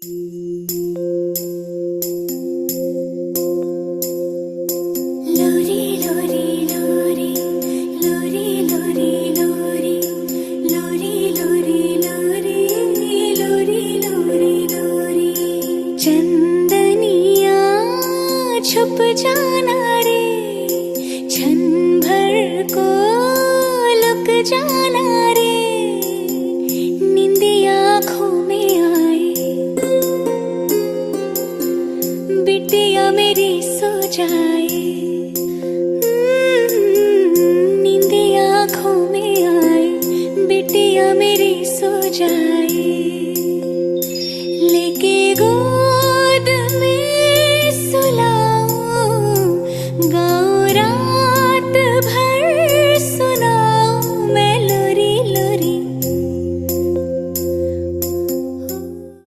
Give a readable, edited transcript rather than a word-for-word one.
लोरी लोरी लोरी लोरी लोरी लोरी लोरी लोरी लोरी लोरी लोरी लोरी चंदनिया छुप जाना रे क्षण भर को लुक जाना रे नींदी आँखों में आए बिटिया मेरी सो जाए नींदी आँखों में आए बिटिया मेरी सो जाए लेके गो